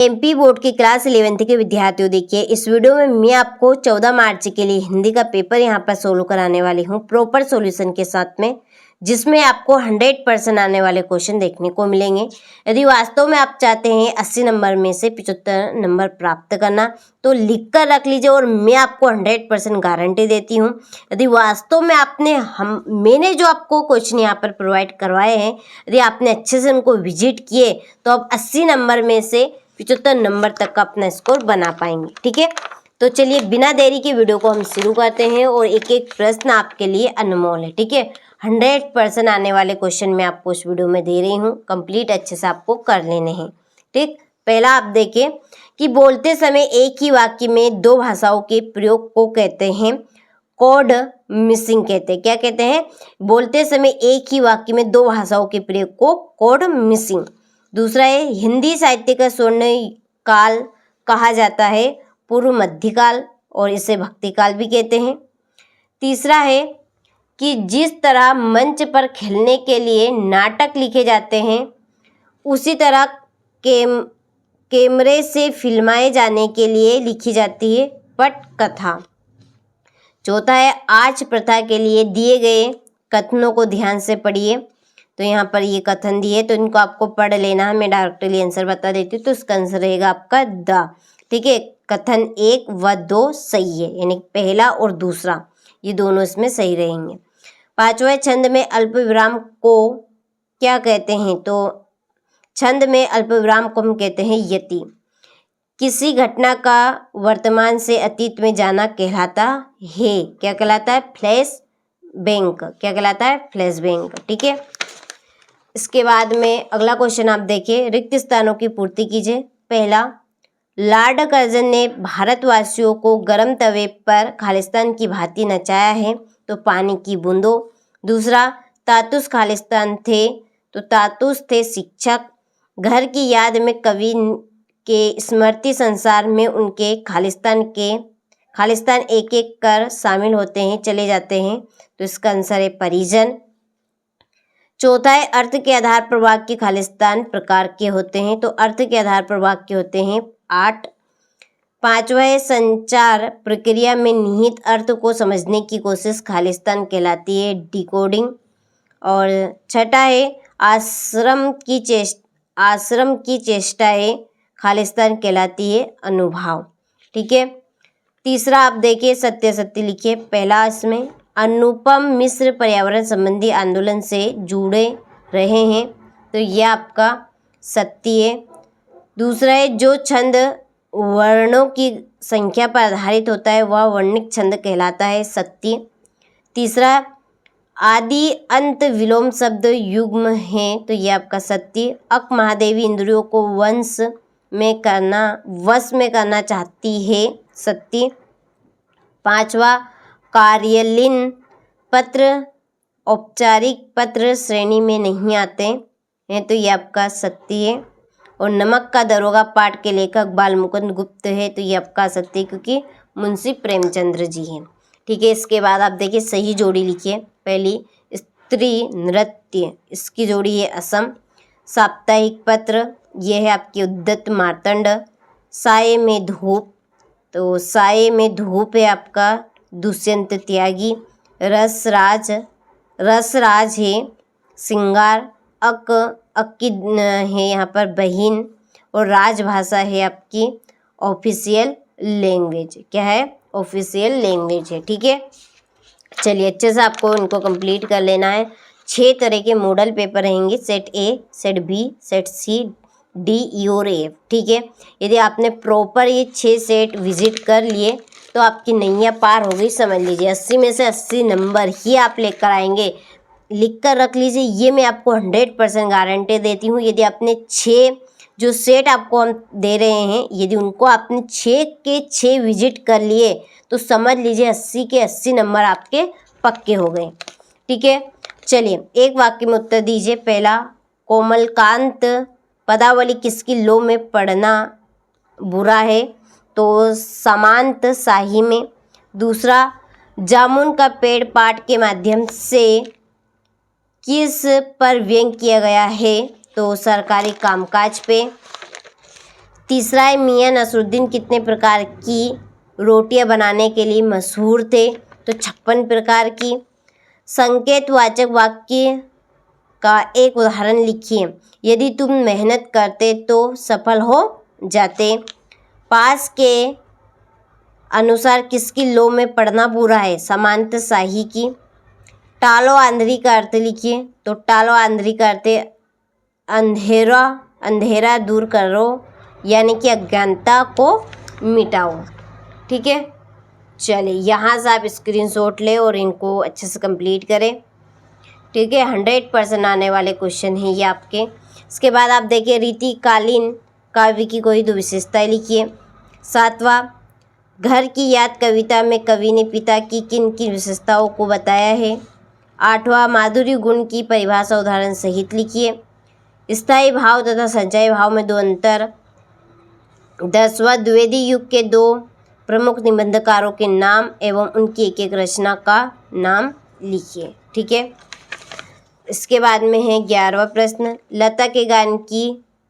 MP board की class 11th के विद्यार्थियों, देखिए इस वीडियो में मैं आपको 14 मार्च के लिए हिंदी का पेपर यहाँ पर सोल्व कराने वाली हूँ प्रॉपर सॉल्यूशन के साथ में, जिसमें आपको 100% आने वाले क्वेश्चन देखने को मिलेंगे। यदि वास्तव में आप चाहते हैं 80 नंबर में से 75 नंबर प्राप्त करना तो लिख कर रख लीजिए और मैं आपको 100% गारंटी देती हूँ। यदि वास्तव में मैंने जो आपको क्वेश्चन यहाँ पर प्रोवाइड करवाए हैं, यदि आपने अच्छे से उनको विजिट किए तो आप 80 नंबर में से 75 नंबर तक का अपना स्कोर बना पाएंगे। ठीक है, तो चलिए बिना देरी के वीडियो को हम शुरू करते हैं और एक एक प्रश्न आपके लिए अनमोल है। ठीक है, 100% आने वाले क्वेश्चन मैं आपको इस वीडियो में दे रही हूँ, कंप्लीट अच्छे से आपको कर लेने हैं। ठीक, पहला आप देखिए कि बोलते समय एक ही वाक्य में दो भाषाओं के प्रयोग को कहते हैं कोड मिसिंग कहते हैं। क्या कहते हैं? बोलते समय एक ही वाक्य में दो भाषाओं के प्रयोग को कोड मिसिंग। दूसरा है हिंदी साहित्य का स्वर्ण काल कहा जाता है पूर्व मध्यकाल और इसे भक्तिकाल भी कहते हैं। तीसरा है कि जिस तरह मंच पर खेलने के लिए नाटक लिखे जाते हैं उसी तरह कैमरे से फिल्माए जाने के लिए लिखी जाती है पटकथा। चौथा है आज प्रथा के लिए दिए गए कथनों को ध्यान से पढ़िए। तो यहाँ पर ये कथन दिए तो इनको आपको पढ़ लेना है, मैं डायरेक्टली आंसर बता देती हूँ। तो इसका आंसर रहेगा आपका द। ठीक है, कथन 1 व 2 सही है, यानी पहला और दूसरा ये दोनों इसमें सही रहेंगे। पांचवा छंद में अल्प विराम को क्या कहते हैं? तो छंद में अल्प विराम को हम कहते हैं यति। किसी घटना का वर्तमान से अतीत में जाना कहलाता है, क्या कहलाता है? Flash bank. क्या कहलाता है? Flash bank. ठीक है, इसके बाद में अगला क्वेश्चन आप देखिए, रिक्त स्थानों की पूर्ति कीजिए। पहला, लॉर्ड कर्जन ने भारतवासियों को गर्म तवे पर खालिस्तान की भांति नचाया है, तो पानी की बूंदों। दूसरा, तातुस खालिस्तान थे, तो तातुस थे शिक्षक। घर की याद में कवि के स्मृति संसार में उनके खालिस्तान एक एक कर शामिल होते हैं, चले जाते हैं, तो इसका आंसर है परिजन। चौथा है अर्थ के आधार पर वाक्य खालिस्तान प्रकार के होते हैं, तो अर्थ के आधार पर वाक्य होते हैं 8। पांचवा है संचार प्रक्रिया में निहित अर्थ को समझने की कोशिश खालिस्तान कहलाती है डिकोडिंग। और छठा है आश्रम की चेष्टाएं खालिस्तान कहलाती है अनुभाव। ठीक है, तीसरा आप देखिए सत्य सत्य लिखिए। पहला इसमें अनुपम मिश्र पर्यावरण संबंधी आंदोलन से जुड़े रहे हैं, तो यह आपका सत्य है। दूसरा है जो छंद वर्णों की संख्या पर आधारित होता है वह वर्णिक छंद कहलाता है सत्य। तीसरा, आदि अंत विलोम शब्द युग्म है, तो यह आपका सत्य। अक महादेवी इंद्रियों को वश में करना चाहती है, सत्य। पांचवा, कार्यालयीन पत्र औपचारिक पत्र श्रेणी में नहीं आते हैं, तो ये आपका सत्य है। और नमक का दरोगा पाठ के लेखक बालमुकुंद गुप्त है, तो ये आपका सत्य है क्योंकि मुंशी प्रेमचंद्र जी हैं। ठीक है, इसके बाद आप देखिए सही जोड़ी लिखिए। पहली स्त्री नृत्य, इसकी जोड़ी है असम। साप्ताहिक पत्र, ये है आपकी उद्यत मार्तंड। साये में धूप, तो साये में धूप है आपका दुष्यंत त्यागी। रसराज है सिंगार। अक्की है यहाँ पर बहिन। और राजभाषा है आपकी ऑफिशियल लैंग्वेज। क्या है? ऑफिशियल लैंग्वेज है। ठीक है, चलिए अच्छे से आपको इनको कंप्लीट कर लेना है। 6 तरह के मॉडल पेपर रहेंगे, set A, set B, set C, D, E और एफ। ठीक है, यदि आपने प्रॉपर ये 6 सेट विजिट कर लिए तो आपकी नैया पार हो गई, समझ लीजिए। 80 में से 80 नंबर ही आप लेकर आएंगे, लिख कर रख लीजिए। ये मैं आपको 100% गारंटी देती हूँ। यदि आपने 6 जो सेट आपको हम दे रहे हैं, यदि उनको आपने 6 के 6 विजिट कर लिए तो समझ लीजिए 80 के 80 नंबर आपके पक्के हो गए। ठीक है, चलिए एक वाक्य में उत्तर दीजिए। पहला, कोमलकांत पदावली किसकी लो में पढ़ना बुरा है? तो समांत शाही में। दूसरा, जामुन का पेड़ पाठ के माध्यम से किस पर व्यंग किया गया है? तो सरकारी कामकाज पे। तीसरा है मियां नसरुद्दीन कितने प्रकार की रोटियां बनाने के लिए मशहूर थे? तो 56 प्रकार की। संकेतवाचक वाक्य का एक उदाहरण लिखिए। यदि तुम मेहनत करते तो सफल हो जाते। पास के अनुसार किसकी लो में पढ़ना बुरा है? समांतर शाही की। टालो आंधरी का अर्थ लिखिए। तो टालो आंधरी का अर्थ अंधेरा दूर करो, यानी कि अज्ञानता को मिटाओ। ठीक है, चलिए यहाँ से आप स्क्रीनशॉट लें और इनको अच्छे से कंप्लीट करें। ठीक है, 100% आने वाले क्वेश्चन हैं ये आपके। इसके बाद आप देखिए रीतिकालीन काव्य की कोई दो विशेषताएं लिखिए। 7वां, घर की याद कविता में कवि ने पिता की किन किन विशेषताओं को बताया है? 8वां, माधुर्य गुण की परिभाषा उदाहरण सहित लिखिए। स्थायी भाव तथा संचयी भाव में दो अंतर। 10वां, द्विवेदी युग के दो प्रमुख निबंधकारों के नाम एवं उनकी एक एक रचना का नाम लिखिए। ठीक है, इसके बाद में है 11वां प्रश्न, लता के गान की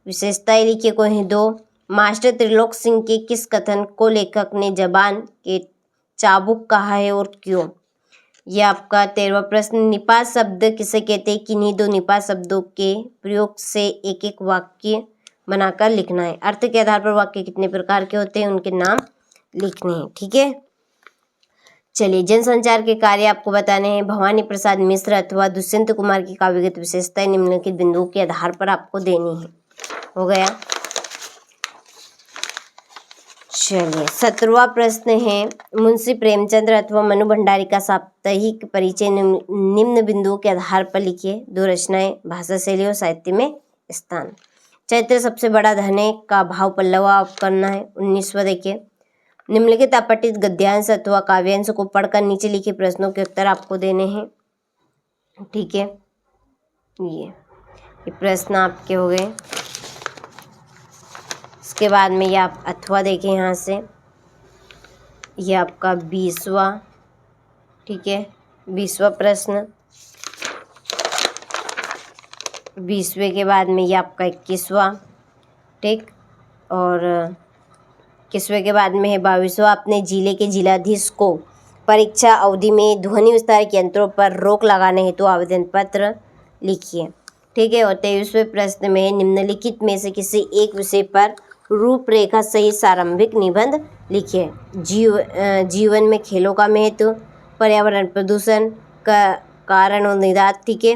विशेषताएं लिखिए। कोई है दो। मास्टर त्रिलोक सिंह के किस कथन को लेखक ने जबान के चाबुक कहा है और क्यों? यह आपका 13वां प्रश्न, निपात शब्द किसे कहते हैं? किन्हीं दो निपात शब्दों के प्रयोग से एक एक वाक्य बनाकर लिखना है। अर्थ के आधार पर वाक्य कितने प्रकार के होते हैं, उनके नाम लिखने हैं। ठीक है, चलिए जनसंचार के कार्य आपको बताने हैं। भवानी प्रसाद मिश्र अथवा दुष्यंत कुमार की काव्यगत विशेषताएं निम्नलिखित बिंदुओं के आधार पर आपको देनी है। हो गया। चलिए 17वां प्रश्न है, मुंशी प्रेमचंद्र अथवा मनु भंडारी का साप्ताहिक परिचय निम्न बिंदुओं के आधार पर लिखिए। दो रचनाएं, भाषा शैली और साहित्य में स्थान। चैत्र सबसे बड़ा धन है का भाव पल्लव आप करना है। 19वां देखिए, निम्नलिखित अपठित गद्यांश अथवा काव्यांश को पढ़कर नीचे लिखे प्रश्नों के उत्तर आपको देने हैं। ठीक है, ये प्रश्न आपके हो गए। इसके बाद में ये आप अथवा देखें यहाँ से, ये आपका 20वां। ठीक है, 20वां प्रश्न। 20वें के बाद में ये आपका 21वां। ठीक, और 21वें के बाद में है 22वां, अपने जिले के जिलाधीश को परीक्षा अवधि में ध्वनि विस्तारक यंत्रों पर रोक लगाने हेतु आवेदन पत्र लिखिए। ठीक है, और 23वें प्रश्न में निम्नलिखित में से किसी एक विषय पर रूपरेखा सहित प्रारंभिक निबंध लिखिए। जीवन में खेलों का महत्व, पर्यावरण प्रदूषण का कारण और निदान। ठीक है,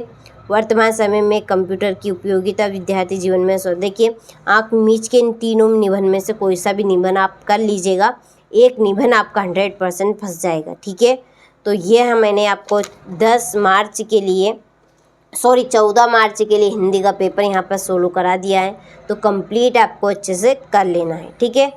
वर्तमान समय में कंप्यूटर की उपयोगिता विद्यार्थी जीवन में। सो देखिए, आँख मीच के इन तीनों निबंध में से कोई सा भी निबंध आप कर लीजिएगा, एक निबंध आपका 100% फंस जाएगा। ठीक है, तो ये मैंने आपको 14 मार्च के लिए हिंदी का पेपर यहाँ पर सोल्व करा दिया है, तो कंप्लीट आपको अच्छे से कर लेना है। ठीक है।